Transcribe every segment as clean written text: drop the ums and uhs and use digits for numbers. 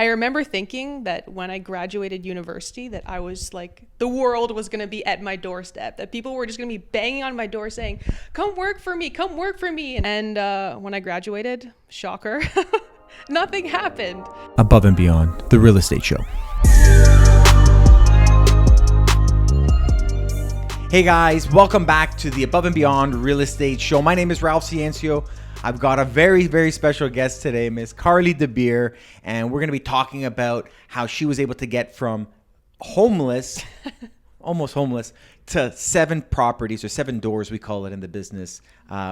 I remember thinking that when I graduated university that I was like, the world was going to be at my doorstep, that people were just going to be banging on my door saying, come work for me, come work for me. And when I graduated, shocker, nothing happened. Above and Beyond, the real estate show. Hey guys, welcome back to the Above and Beyond Real Estate Show. My name is Ralph Ciancio. I've got a very, very special guest today, Miss Carley De Beer, and we're going to be talking about how she was able to get from homeless, almost homeless, to 7 properties, or 7 doors, we call it in the business,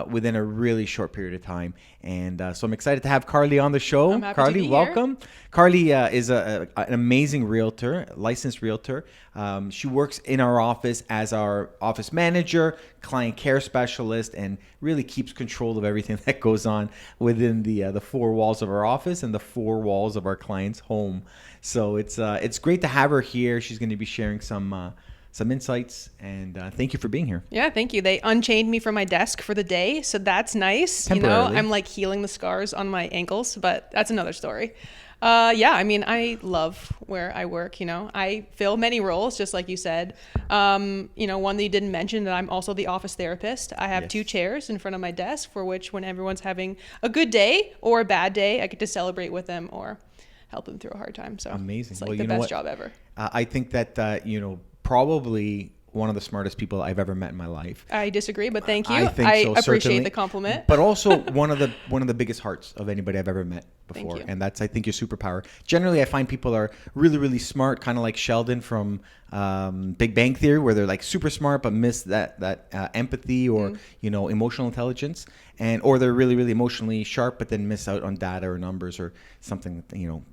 within a really short period of time. And so I'm excited to have Carley on the show. I'm happy Carley, to be welcome. Here. Carley is an amazing realtor, licensed realtor. She works in our office as our office manager, client care specialist, and really keeps control of everything that goes on within the 4 walls of our office and the 4 walls of our client's home. So it's great to have her here. She's going to be sharing some insights, and thank you for being here. Yeah, thank you. They unchained me from my desk for the day, so that's nice. You know, I'm like healing the scars on my ankles, but that's another story. Yeah, I mean, I love where I work. You know, I fill many roles, just like you said. You know, one that you didn't mention, that I'm also the office therapist. I have 2 chairs in front of my desk for which, when everyone's having a good day or a bad day, I get to celebrate with them or help them through a hard time. So amazing. It's like the best job ever. I think that probably one of the smartest people I've ever met in my life. I disagree, but thank you. I think I so, appreciate certainly. the compliment. But also one of the biggest hearts of anybody I've ever met before. Thank you. And that's, I think, your superpower. Generally, I find people are really, really smart, kind of like Sheldon from Big Bang Theory, where they're like super smart but miss that empathy or emotional intelligence, or they're really, really emotionally sharp but then miss out on data or numbers or something,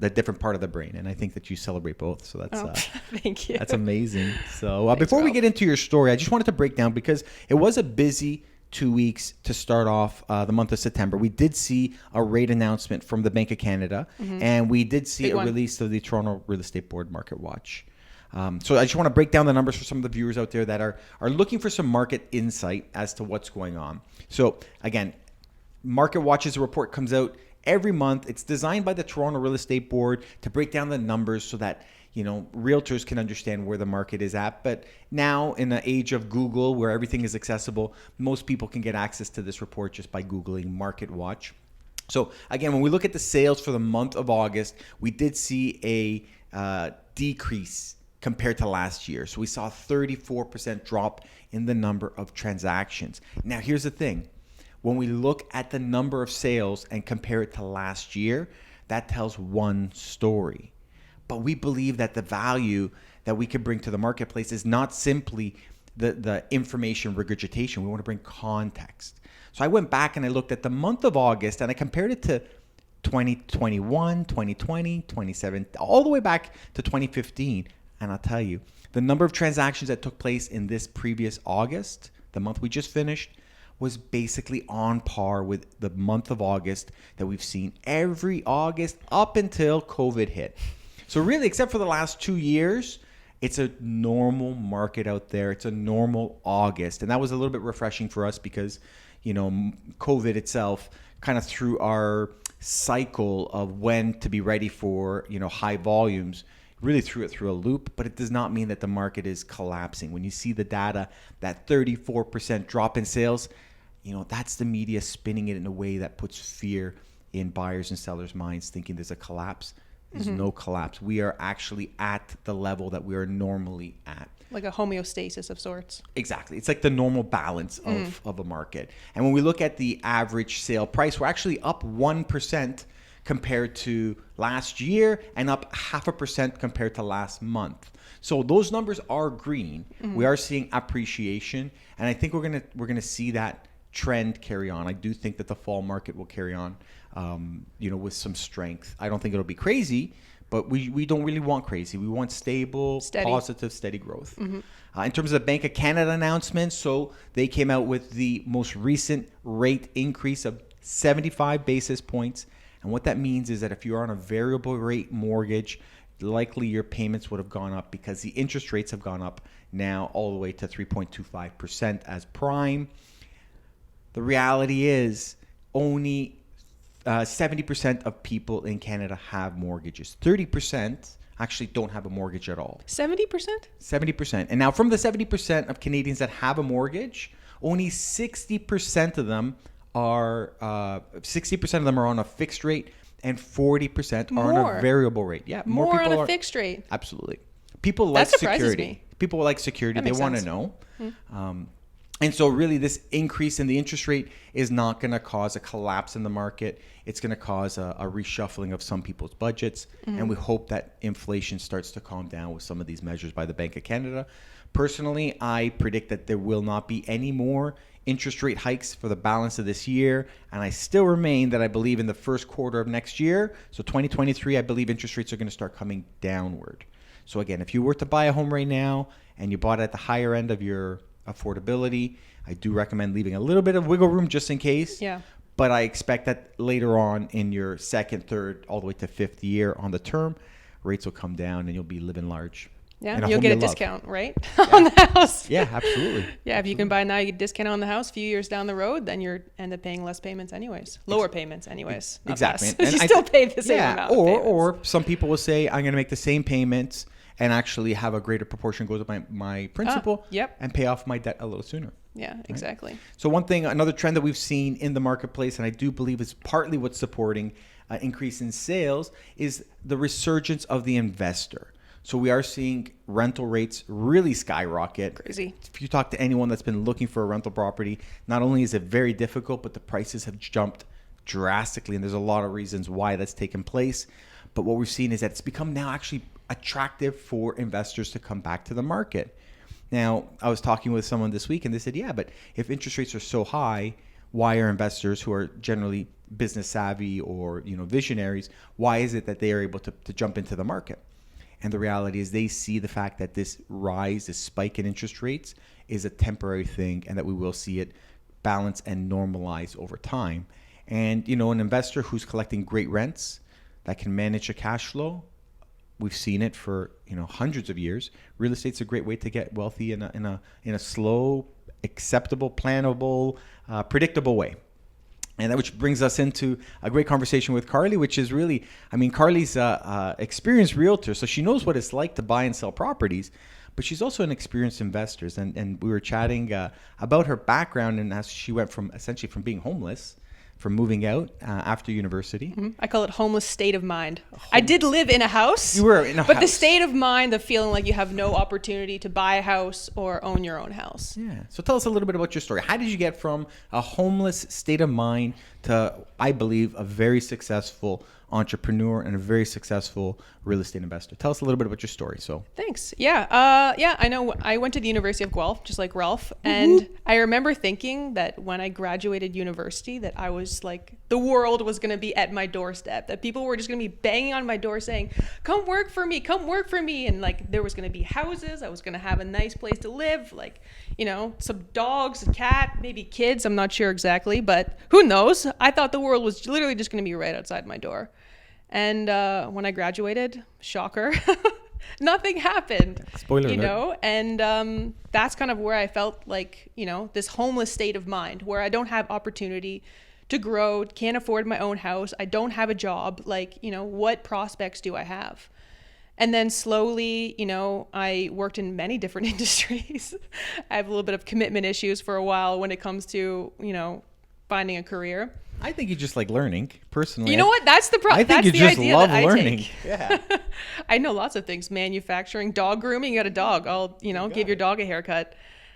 that different part of the brain. And I think that you celebrate both. So that's thank you. That's amazing. So Thanks, before we Ralph. get into your story, I just wanted to break down, because it was a busy 2 weeks to start off the month of September. We did see a rate announcement from the Bank of Canada, and we did see a release of the Toronto Real Estate Board Market Watch. So I just want to break down the numbers for some of the viewers out there that are looking for some market insight as to what's going on. So again, Market Watch's report comes out every month. It's designed by the Toronto Real Estate Board to break down the numbers so that realtors can understand where the market is at. But now, in the age of Google, where everything is accessible, most people can get access to this report just by Googling Market Watch. So again, when we look at the sales for the month of August, we did see a decrease compared to last year. So we saw a 34% drop in the number of transactions. Now, here's the thing. When we look at the number of sales and compare it to last year, that tells one story. But we believe that the value that we can bring to the marketplace is not simply the information regurgitation. We want to bring context. So I went back and I looked at the month of August and I compared it to 2021, 2020, 2017, all the way back to 2015. And I'll tell you, the number of transactions that took place in this previous August, the month we just finished, was basically on par with the month of August that we've seen every August up until COVID hit. So really, except for the last 2 years, it's a normal market out there. It's a normal August. And that was a little bit refreshing for us because, COVID itself kind of threw our cycle of when to be ready for, high volumes, really threw it through a loop. But it does not mean that the market is collapsing. When you see the data, that 34% drop in sales, that's the media spinning it in a way that puts fear in buyers and sellers' minds, thinking there's a collapse. There's no collapse. We are actually at the level that we are normally at. Like a homeostasis of sorts. Exactly. It's like the normal balance of a market. And when we look at the average sale price, we're actually up 1% compared to last year and up 0.5% compared to last month. So those numbers are green. We are seeing appreciation, and I think we're gonna see that trend carry on. I do think that the fall market will carry on, with some strength. I don't think it'll be crazy, but we don't really want crazy. We want stable, positive, steady growth. In terms of the Bank of Canada announcement, so they came out with the most recent rate increase of 75 basis points. And what that means is that if you're on a variable rate mortgage, likely your payments would have gone up because the interest rates have gone up now all the way to 3.25% as prime. The reality is only 70% of people in Canada have mortgages. 30% actually don't have a mortgage at all. 70%? 70%. And now from the 70% of Canadians that have a mortgage, only 60% of them are on a fixed rate and 40% are on a variable rate. Yeah, more people on a fixed rate. Absolutely. People like security. People like security. They want to know. And so really this increase in the interest rate is not going to cause a collapse in the market. It's going to cause a reshuffling of some people's budgets. And we hope that inflation starts to calm down with some of these measures by the Bank of Canada. Personally, I predict that there will not be any more interest rate hikes for the balance of this year. And I still remain that I believe in the first quarter of next year, so 2023, I believe interest rates are going to start coming downward. So again, if you were to buy a home right now and you bought at the higher end of your affordability, I do recommend leaving a little bit of wiggle room just in case. Yeah. But I expect that later on in your second, third, all the way to fifth year on the term, rates will come down and you'll be living large. Yeah, you'll get a discount, right? On the house. Yeah, absolutely. Yeah, if you can buy now, you get a discount on the house. A few years down the road, then you end up paying less payments anyways. Lower payments anyways. Exactly. And you still pay the same amount of payments. Or some people will say, I'm going to make the same payments and actually have a greater proportion go to my principal and pay off my debt a little sooner. Yeah, exactly. Right? So another trend that we've seen in the marketplace, and I do believe is partly what's supporting an increase in sales, is the resurgence of the investor. So we are seeing rental rates really skyrocket. Crazy. If you talk to anyone that's been looking for a rental property, not only is it very difficult, but the prices have jumped drastically. And there's a lot of reasons why that's taken place. But what we've seen is that it's become now actually attractive for investors to come back to the market. Now, I was talking with someone this week and they said, yeah, but if interest rates are so high, why are investors who are generally business savvy or visionaries, why is it that they are able to jump into the market? And the reality is they see the fact that this spike in interest rates is a temporary thing and that we will see it balance and normalize over time. And, an investor who's collecting great rents that can manage a cash flow, we've seen it for, hundreds of years. Real estate's a great way to get wealthy in a slow, acceptable, plannable, predictable way. And that which brings us into a great conversation with Carley, which is really, Carley's a experienced realtor, so she knows what it's like to buy and sell properties, but she's also an experienced investor. And we were chatting about her background and as she went from being homeless, from moving out after university. I call it homeless state of mind. I did live in a house. You were in a house. But the state of mind of feeling like you have no opportunity to buy a house or own your own house. Yeah. So tell us a little bit about your story. How did you get from a homeless state of mind to, I believe, a very successful entrepreneur and a very successful real estate investor? Tell us a little bit about your story. So thanks. Yeah. I know I went to the University of Guelph, just like Ralph. And I remember thinking that when I graduated university, that I was like, the world was going to be at my doorstep, that people were just going to be banging on my door saying, come work for me. And like, there was going to be houses. I was going to have a nice place to live. Like, some dogs, a cat, maybe kids. I'm not sure exactly, but who knows? I thought the world was literally just going to be right outside my door. And when I graduated, shocker, nothing happened. Spoiler alert. And that's kind of where I felt like, this homeless state of mind where I don't have opportunity to grow, can't afford my own house. I don't have a job. Like, what prospects do I have? And then slowly, I worked in many different industries. I have a little bit of commitment issues for a while when it comes to, finding a career. I think you just like learning, personally. You know what? That's the problem. I think you just love learning. Yeah. I know lots of things. Manufacturing, dog grooming. You got a dog. I'll, give your dog a haircut.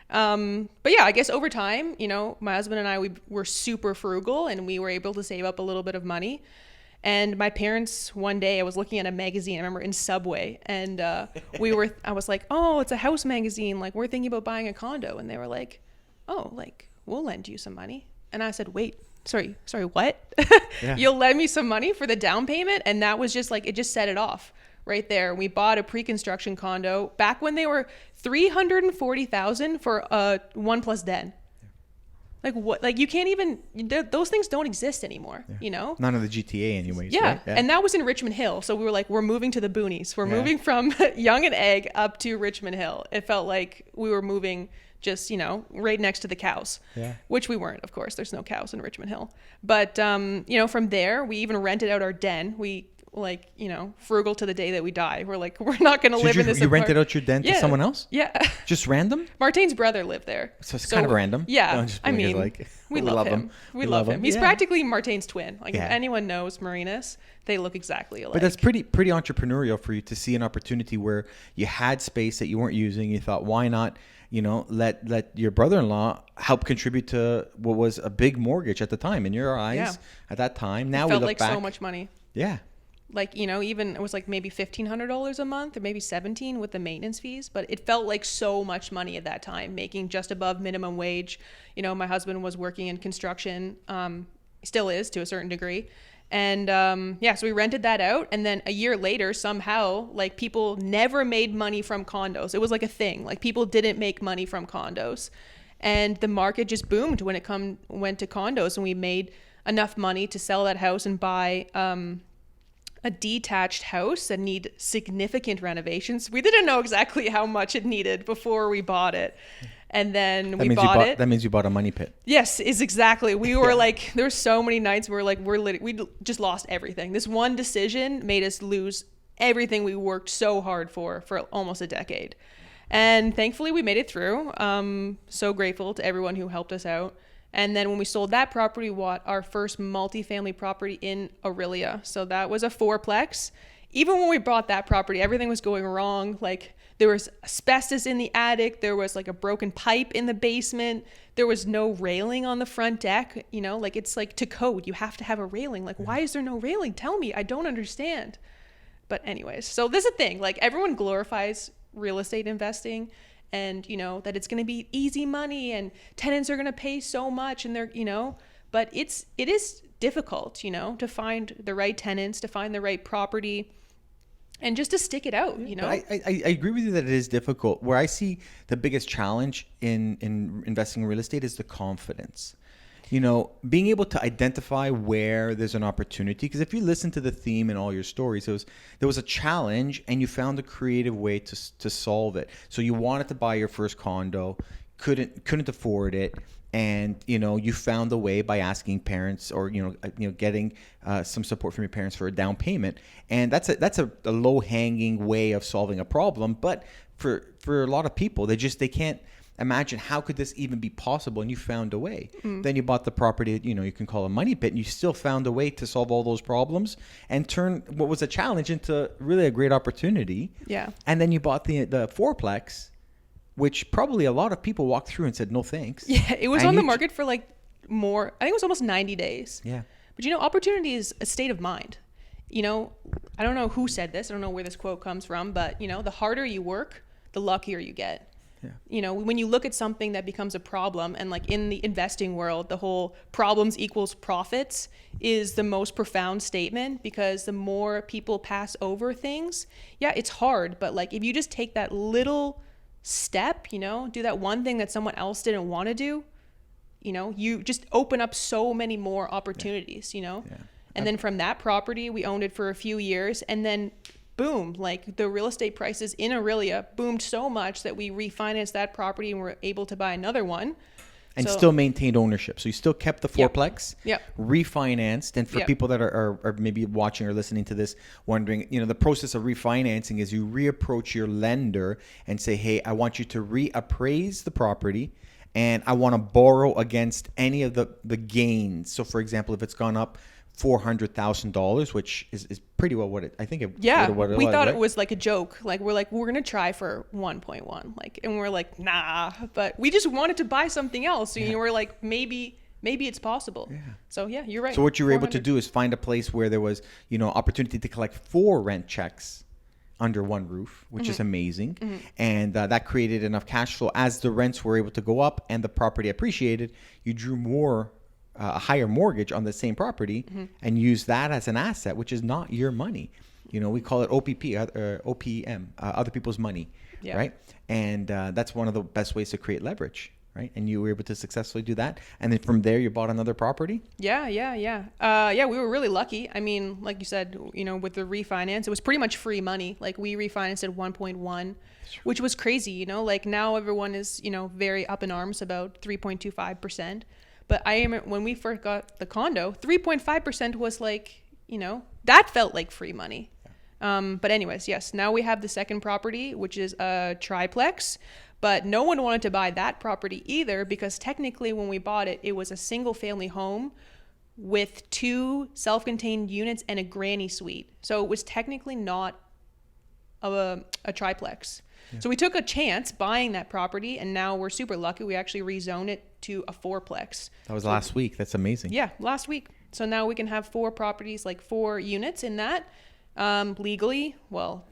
But yeah, I guess over time, my husband and I, we were super frugal and we were able to save up a little bit of money. And my parents, one day I was looking at a magazine, I remember in Subway, and I was like, oh, it's a house magazine. Like, we're thinking about buying a condo. And they were like, oh, like, we'll lend you some money. And I said, wait, sorry, what? Yeah. You'll lend me some money for the down payment? And that was just like, it just set it off right there. We bought a pre-construction condo back when they were $340,000 for a 1+ den. Like what? Like you can't even, those things don't exist anymore, None of the GTA anyways. Yeah. Right? Yeah. And that was in Richmond Hill. So we were like, we're moving to the boonies. We're moving from Young and Egg up to Richmond Hill. It felt like we were moving just, right next to the cows, which we weren't, of course. There's no cows in Richmond Hill. But, from there, we even rented out our den. We frugal to the day that we die. We're like, we're not going to live in this. You rented out your den to someone else? Yeah. Just random? Martine's brother lived there. So it's kind of random. Yeah. We love him. We love him. He's practically Martine's twin. Like if anyone knows Marinas, they look exactly alike. But that's pretty entrepreneurial for you to see an opportunity where you had space that you weren't using. You thought, why not, let your brother-in-law help contribute to what was a big mortgage at the time in your eyes at that time. Now it felt we look like back. So much money. Yeah. Like, even it was like maybe $1,500 a month or maybe $1,700 with the maintenance fees. But it felt like so much money at that time, making just above minimum wage. My husband was working in construction, still is to a certain degree. And so we rented that out. And then a year later, somehow, like people never made money from condos. It was like a thing. Like people didn't make money from condos. And the market just boomed when it went to condos. And we made enough money to sell that house and buy a detached house that need significant renovations. We didn't know exactly how much it needed before we bought it. And then we bought it. That means you bought a money pit. Yes, is exactly. We were like, there were so many nights where like we just lost everything. This one decision made us lose everything we worked so hard for almost a decade. And thankfully we made it through. So grateful to everyone who helped us out. And then when we sold that property, we bought our first multifamily property in Aurelia. So that was a fourplex. Even when we bought that property, everything was going wrong. Like there was asbestos in the attic. There was like a broken pipe in the basement. There was no railing on the front deck. Like it's like to code, you have to have a railing. Like, why is there no railing? Tell me, I don't understand. But anyways, so this is a thing. Like everyone glorifies real estate investing. And, that it's going to be easy money and tenants are going to pay so much and they're, but it is difficult, to find the right tenants, to find the right property and just to stick it out, I agree with you that it is difficult. Where I see the biggest challenge in investing in real estate is the confidence. Being able to identify where there's an opportunity. Because if you listen to the theme in all your stories, there was a challenge and you found a creative way to solve it. So you wanted to buy your first condo, couldn't afford it. And, you found a way by asking parents or, getting some support from your parents for a down payment. And that's a low hanging way of solving a problem. But for a lot of people, they can't imagine how could this even be possible, and you found a way. Then you bought the property that you can call a money pit, and you still found a way to solve all those problems and turn what was a challenge into really a great opportunity. Yeah. And then you bought the fourplex, which probably a lot of people walked through and said no thanks. Yeah, it was on the market for like more. I think it was almost 90 days. Yeah. But opportunity is a state of mind. I don't know who said this. I don't know where this quote comes from, but the harder you work, the luckier you get. Yeah. When you look at something that becomes a problem, and like in the investing world, the whole problems equals profits is the most profound statement, because the more people pass over things, it's hard. But like, if you just take that little step, do that one thing that someone else didn't want to do, you just open up so many more opportunities, Yeah. And then from that property, we owned it for a few years, and then boom, like the real estate prices in Aurelia boomed so much that we refinanced that property and were able to buy another one. And still maintained ownership. So you still kept the fourplex, refinanced. And for people that are maybe watching or listening to this, wondering, the process of refinancing is you reapproach your lender and say, hey, I want you to reappraise the property and I want to borrow against any of the gains. So for example, if it's gone up $400,000, which is pretty well what it, I think it, what it we was, thought right? It was like a joke. Like we're going to try for 1.1, and we're like, nah, but we just wanted to buy something else. So we're like, maybe it's possible. Yeah. So you're right. So what you were able to do is find a place where there was, opportunity to collect 4 rent checks under one roof, which is amazing. And that created enough cash flow. As the rents were able to go up and the property appreciated, you drew more a higher mortgage on the same property and use that as an asset, which is not your money. We call it OPM, other people's money, right? And that's one of the best ways to create leverage. right? And you were able to successfully do that. And then from there, you bought another property? Yeah. We were really lucky. I mean, like you said, with the refinance, it was pretty much free money. Like we refinanced at 1.1, which was crazy, like now everyone is, very up in arms about 3.25%. But I remember when we first got the condo, 3.5% was like, that felt like free money. But anyways, yes, now we have the second property, which is a triplex. But no one wanted to buy that property either because technically when we bought it, it was a single family home with 2 self-contained units and a granny suite. So it was technically not a triplex. Yeah. So we took a chance buying that property, and now we're super lucky. We actually rezoned it to a 4-plex. That was last week. That's amazing. Yeah, last week. So now we can have 4 properties, like 4 units in that legally. Well,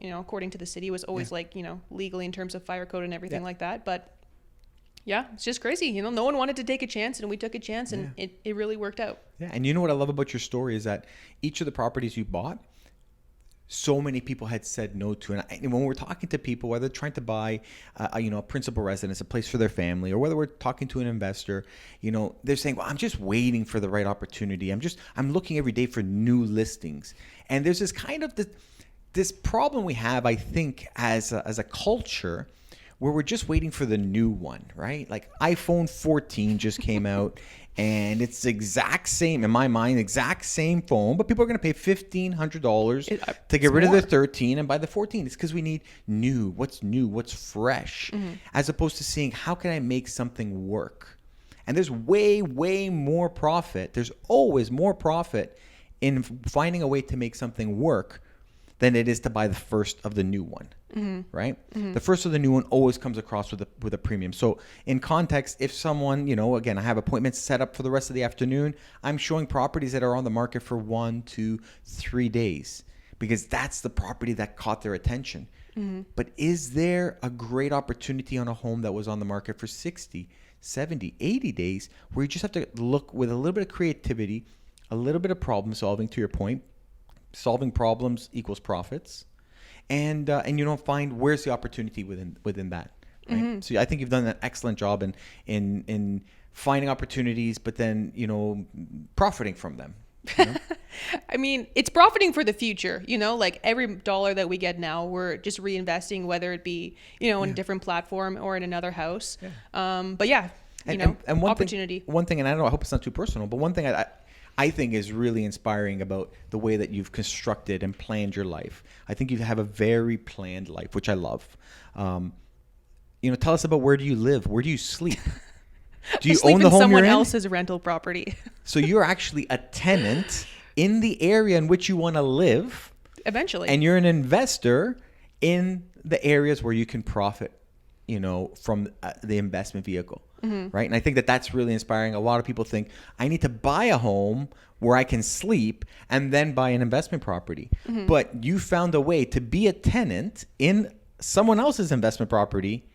according to the city, it was always legally in terms of fire code and everything like that. But yeah, it's just crazy. No one wanted to take a chance, and we took a chance, and it really worked out. Yeah. And what I love about your story is that each of the properties you bought, so many people had said no to. And when we're talking to people, whether trying to buy, a principal residence, a place for their family, or whether we're talking to an investor, they're saying, well, I'm just waiting for the right opportunity. I'm looking every day for new listings. And there's this kind of this problem we have, I think, as a culture, where we're just waiting for the new one, right? Like iPhone 14 just came out, and it's the exact same, in my mind, exact same phone, but people are going to pay $1,500 to get rid of the 13 and buy the 14. It's because we need new, what's fresh, as opposed to seeing how can I make something work. And there's way, way more profit. There's always more profit in finding a way to make something work than it is to buy the first of the new one, right? The first of the new one always comes across with a premium. So in context, if someone, again, I have appointments set up for the rest of the afternoon, I'm showing properties that are on the market for 1, 2, 3 days because that's the property that caught their attention. But is there a great opportunity on a home that was on the market for 60, 70, 80 days where you just have to look with a little bit of creativity, a little bit of problem solving, to your point? Solving problems equals profits, and you don't find where's the opportunity within that. Right? So I think you've done an excellent job in finding opportunities, but then profiting from them. I mean, it's profiting for the future. Like every dollar that we get now, we're just reinvesting, whether it be in a different platform or in another house. But yeah, and opportunity. One thing, and I don't know, I hope it's not too personal, but one thing I think is really inspiring about the way that you've constructed and planned your life. I think you have a very planned life, which I love. Tell us about, where do you live? Where do you sleep? Do you own the home someone you're in? else's rental property? So you're actually a tenant in the area in which you want to live. Eventually. And you're an investor in the areas where you can profit, from the investment vehicle. Right. And I think that that's really inspiring. A lot of people think I need to buy a home where I can sleep and then buy an investment property. But you found a way to be a tenant in someone else's investment property.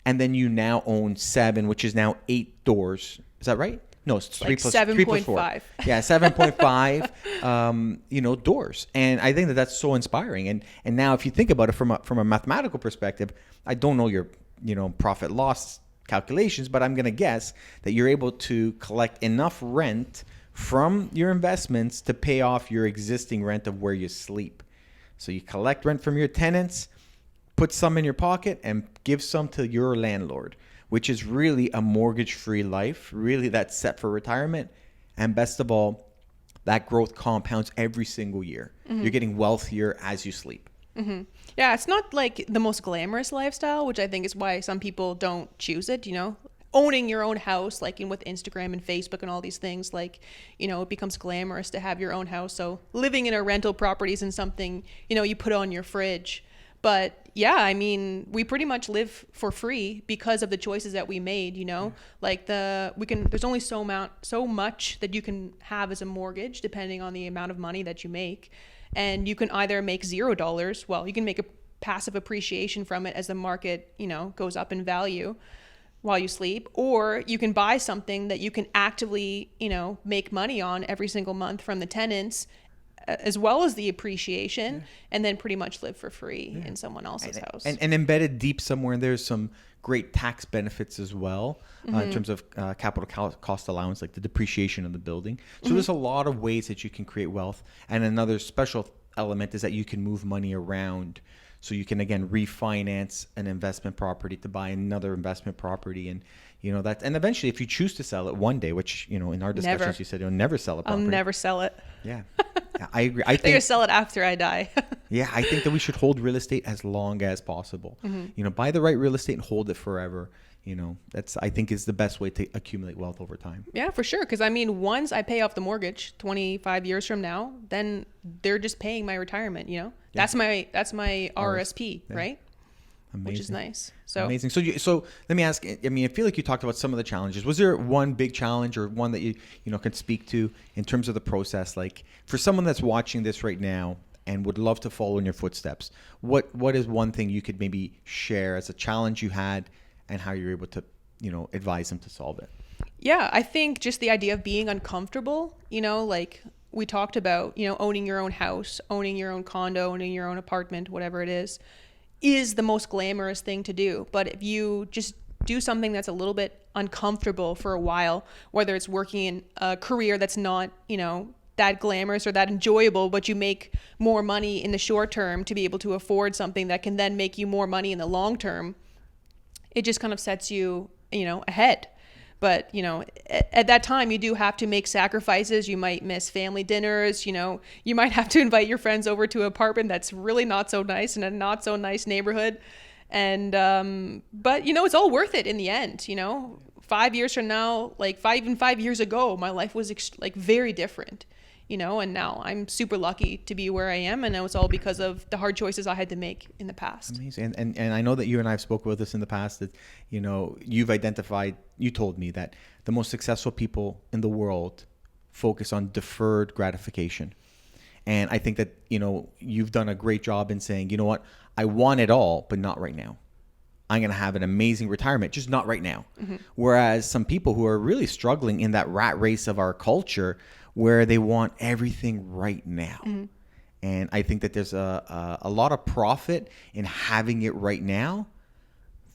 And then you now own 7, which is now 8 doors. Is that right? No, it's 3 plus 4. 7.5. Yeah, 7.5, doors. And I think that that's so inspiring. And now if you think about it from a mathematical perspective, I don't know your, profit loss calculations, but I'm going to guess that you're able to collect enough rent from your investments to pay off your existing rent of where you sleep. So you collect rent from your tenants, put some in your pocket, and give some to your landlord, which is really a mortgage-free life. Really, that's set for retirement. And best of all, that growth compounds every single year. You're getting wealthier as you sleep. Yeah, it's not like the most glamorous lifestyle, which I think is why some people don't choose it, owning your own house, like with Instagram and Facebook and all these things, like, it becomes glamorous to have your own house. So living in a rental property isn't something, you put on your fridge. But yeah, I mean, we pretty much live for free because of the choices that we made, like there's only so much that you can have as a mortgage, depending on the amount of money that you make. And you can either make $0. Well, you can make a passive appreciation from it as the market, goes up in value while you sleep, or you can buy something that you can actively, make money on every single month from the tenants as well as the appreciation, and then pretty much live for free in someone else's house. And embedded deep somewhere, there's some great tax benefits as well in terms of capital cost allowance, like the depreciation of the building. So there's a lot of ways that you can create wealth. And another special element is that you can move money around. So you can, again, refinance an investment property to buy another investment property. And, that, and eventually if you choose to sell it one day, which, in our discussions, you said you'll never sell a property. I'll never sell it. Yeah. I agree. I think you'll sell it after I die. Yeah. I think that we should hold real estate as long as possible. Buy the right real estate and hold it forever. That's, I think, is the best way to accumulate wealth over time. Yeah, for sure. Because once I pay off the mortgage 25 years from now, then they're just paying my retirement. That's my RSP, right? Amazing. Which is nice. So amazing. So let me ask. I feel like you talked about some of the challenges. Was there one big challenge or one that you could speak to in terms of the process? Like for someone that's watching this right now and would love to follow in your footsteps, what is one thing you could maybe share as a challenge you had and how you're able to advise them to solve it? Yeah, I think just the idea of being uncomfortable. Like we talked about, owning your own house, owning your own condo, owning your own apartment, whatever it is the most glamorous thing to do. But if you just do something that's a little bit uncomfortable for a while, whether it's working in a career that's not, that glamorous or that enjoyable, but you make more money in the short term to be able to afford something that can then make you more money in the long term, it just kind of sets you, ahead. But, at that time, you do have to make sacrifices. You might miss family dinners. You might have to invite your friends over to an apartment that's really not so nice in a not so nice neighborhood. And, but, it's all worth it in the end. 5 years from now, like 5 years ago, my life was very different. And now I'm super lucky to be where I am. And now it's all because of the hard choices I had to make in the past. Amazing. And I know that you and I have spoken with this in the past that, you told me that the most successful people in the world focus on deferred gratification. And I think that, you've done a great job in saying, you know what, I want it all, but not right now. I'm going to have an amazing retirement, just not right now. Whereas some people who are really struggling in that rat race of our culture where they want everything right now. And I think that there's a lot of profit in having it right now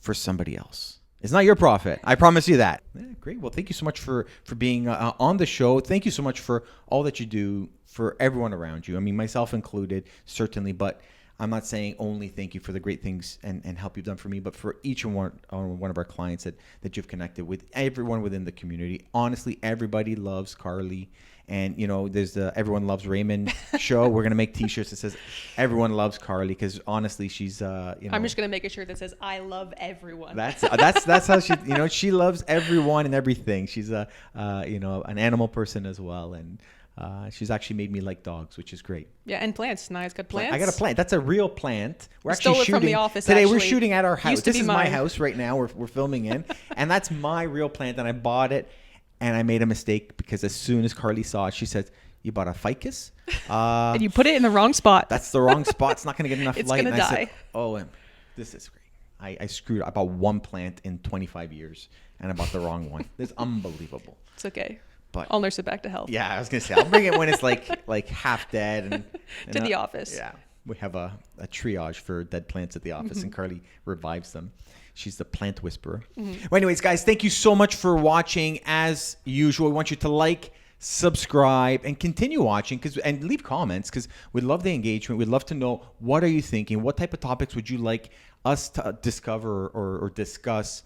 for somebody else. It's not your profit. I promise you that. Yeah, great. Well, thank you so much for being on the show. Thank you so much for all that you do for everyone around you. Myself included, certainly, but I'm not saying only thank you for the great things and help you've done for me, but for each and one of our clients that you've connected with, everyone within the community. Honestly, everybody loves Carley. And, there's the Everyone Loves Raymond show. We're going to make T-shirts that says Everyone Loves Carley because, honestly, she's, I'm just going to make a shirt that says I love everyone. That's how she, she loves everyone and everything. She's, an animal person as well. And she's actually made me like dogs, which is great. Yeah, and plants. Nice, got plants. I got a plant. That's a real plant. We're actually shooting from the office today. Actually. We're shooting at our house. This is mine. My house right now. We're filming in, and that's my real plant. And I bought it. And I made a mistake because as soon as Carley saw it, she said, "You bought a ficus, and you put it in the wrong spot." That's the wrong spot. It's not going to get enough it's light." It's going to die. I said, "Oh, this is great. I screwed up. I bought one plant in 25 years, and I bought the wrong one. It's unbelievable." It's okay. But I'll nurse it back to health. Yeah, I was going to say I'll bring it when it's like half dead and to the office. Yeah, we have a triage for dead plants at the office, and Carley revives them. She's the plant whisperer. Well, anyways, guys, thank you so much for watching. As usual, we want you to like, subscribe, and continue watching and leave comments because we'd love the engagement. We'd love to know what are you thinking? What type of topics would you like us to discover or discuss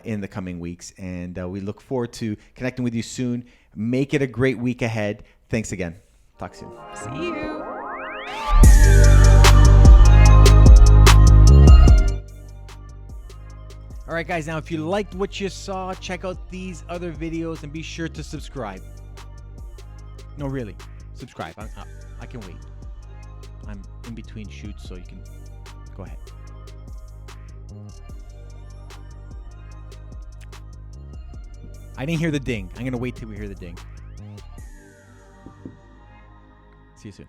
in the coming weeks? And we look forward to connecting with you soon. Make it a great week ahead. Thanks again. Talk soon. See you. All right, guys, now if you liked what you saw, check out these other videos and be sure to subscribe. No, really, subscribe. I can wait. I'm in between shoots, so you can go ahead. I didn't hear the ding. I'm going to wait till we hear the ding. See you soon.